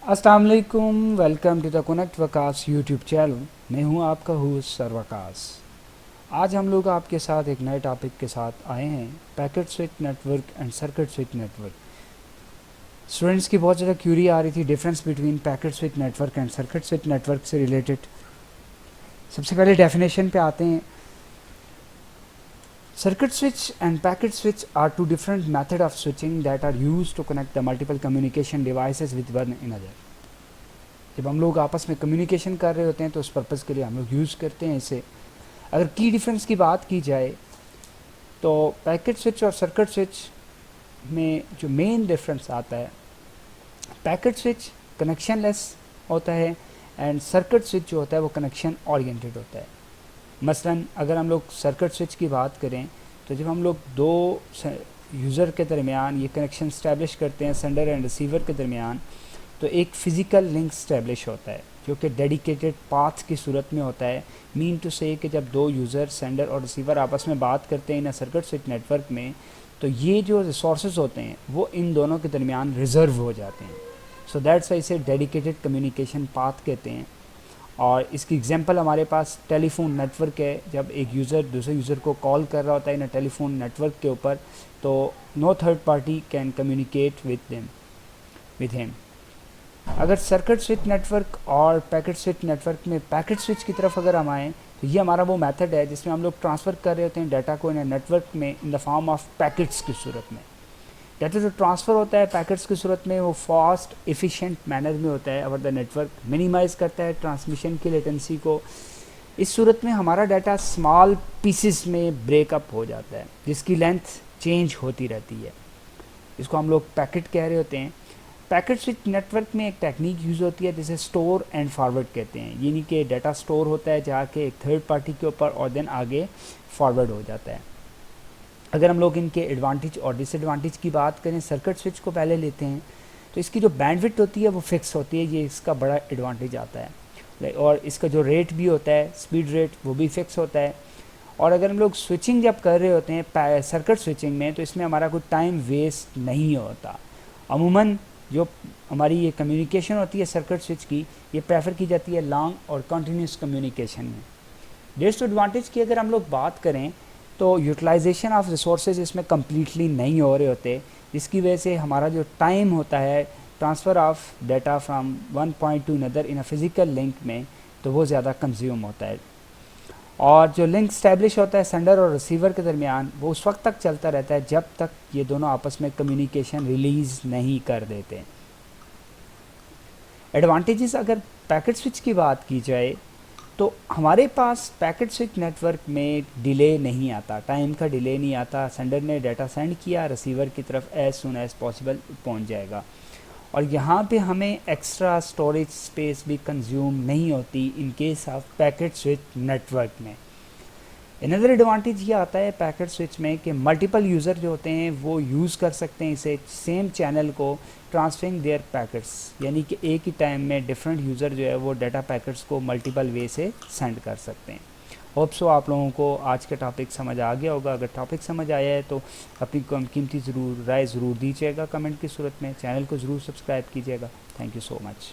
अस्सलाम वालेकुम, welcome to the connect Waqas YouTube channel. मैं हूं आपका होस्ट सर वकास। आज हम लोग आपके साथ एक नए टॉपिक के साथ आए हैं, packet switch network and circuit switch network. Students की बहुत ज़्यादा क्यूरी आ रही थी difference between packet switch network and circuit switch network से रिलेटेड। सबसे पहले डेफिनेशन पे आते हैं। Circuit switch and packet switch are two different methods of switching that are used to connect the multiple communication devices with one another. जब हम लोग आपस में कम्युनिकेशन कर रहे होते हैं तो उस पर्पज़ के लिए हम लोग यूज़ करते हैं इसे। अगर की डिफरेंस की बात की जाए तो पैकेट स्विच और सर्किट स्विच में जो मेन डिफरेंस आता है, पैकेट स्विच कनेक्शन लेस होता है एंड सर्किट स्विच जो होता है वो कनेक्शन ओरिएंटेड होता है। मसलन अगर हम लोग सर्किट स्विच की बात करें तो जब हम लोग दो यूज़र के दरमियान ये कनेक्शन स्टैब्लिश करते हैं, सेंडर एंड रिसीवर के दरमियान, तो एक फ़िज़िकल लिंक स्टैब्लिश होता है जो कि डेडिकेटेड पाथ की सूरत में होता है। मीन टू से कि जब दो यूज़र सेंडर और रिसीवर आपस में बात करते हैं इन सर्किट स्विच नेटवर्क में, तो ये जो रिसोर्सेज होते हैं वो इन दोनों के दरमियान रिज़र्व हो जाते हैं। सो दैट्स वाई इसे डेडिकेटेड कम्युनिकेशन पाथ कहते हैं। और इसकी एग्जांपल हमारे पास टेलीफोन नेटवर्क है। जब एक यूज़र दूसरे यूज़र को कॉल कर रहा होता है इन टेलीफोन नेटवर्क के ऊपर, तो no third party can communicate with him. अगर सर्किट स्विच नेटवर्क और पैकेट स्विच नेटवर्क में पैकेट स्विच की तरफ अगर हम आएँ तो ये हमारा वो मेथड है जिसमें हम लोग ट्रांसफ़र कर रहे होते हैं डाटा को इन नेटवर्क में in the form of packets की सूरत में। डाटा जो ट्रांसफ़र होता है पैकेट्स की सूरत में वो फास्ट एफिशिएंट मैनर में होता है और द नेटवर्क मिनिमाइज़ करता है ट्रांसमिशन की लेटेंसी को। इस सूरत में हमारा डाटा स्मॉल पीसेस में ब्रेकअप हो जाता है जिसकी लेंथ चेंज होती रहती है। इसको हम लोग पैकेट कह रहे होते हैं। पैकेट स्विच नेटवर्क में एक टेक्निक यूज़ होती है जिसे स्टोर एंड फॉरवर्ड कहते हैं, यानी कि डाटा स्टोर होता है जाके एक थर्ड पार्टी के ऊपर और देन आगे फॉरवर्ड हो जाता है। अगर हम लोग इनके एडवांटेज और डिसएडवांटेज की बात करें, सर्किट स्विच को पहले लेते हैं, तो इसकी जो बैंडविड्थ होती है वो फिक्स होती है, ये इसका बड़ा एडवांटेज आता है। और इसका जो रेट भी होता है, स्पीड रेट, वो भी फिक्स होता है। और अगर हम लोग स्विचिंग जब कर रहे होते हैं सर्किट स्विचिंग में, तो इसमें हमारा कोई टाइम वेस्ट नहीं होता। अमूमन जो हमारी ये कम्युनिकेशन होती है सर्किट स्विच की, ये प्रेफर की जाती है लॉन्ग और कंटिन्यूस कम्युनिकेशन में। डिसएडवांटेज की अगर हम लोग बात करें तो यूटिलाइजेशन ऑफ रिसोर्सेज इसमें कम्प्लीटली नहीं हो रहे होते, जिसकी वजह से हमारा जो टाइम होता है transfer of data from one point two another in a physical link में, तो वो ज़्यादा कंज्यूम होता है। और जो लिंक स्टैब्लिश होता है सेंडर और रिसीवर के दरमियान, वो उस वक्त तक चलता रहता है जब तक ये दोनों आपस में कम्युनिकेशन रिलीज़ नहीं कर देते। एडवांटेजेस अगर पैकेट स्विच की बात की जाए तो हमारे पास पैकेट स्विच नेटवर्क में डिले नहीं आता, टाइम का डिले नहीं आता। सेंडर ने डाटा सेंड किया, रिसीवर की तरफ एज सुन एज पॉसिबल पहुंच जाएगा। और यहाँ पे हमें एक्स्ट्रा स्टोरेज स्पेस भी कंज्यूम नहीं होती in case of packet switch network में। अनदर एडवांटेज ये आता है पैकेट स्विच में कि मल्टीपल यूज़र जो होते हैं वो यूज़ कर सकते हैं इसे सेम चैनल को ट्रांसफरिंग देयर पैकेट्स, यानी कि एक ही टाइम में डिफरेंट यूज़र जो है वो डाटा पैकेट्स को मल्टीपल वे से सेंड कर सकते हैं। होप सो आप लोगों को आज का टॉपिक समझ आ गया होगा। अगर टॉपिक समझ आया है तो अपनी कीमती राय ज़रूर दीजिएगा कमेंट की सूरत में। चैनल को ज़रूर सब्सक्राइब कीजिएगा। Thank you so much.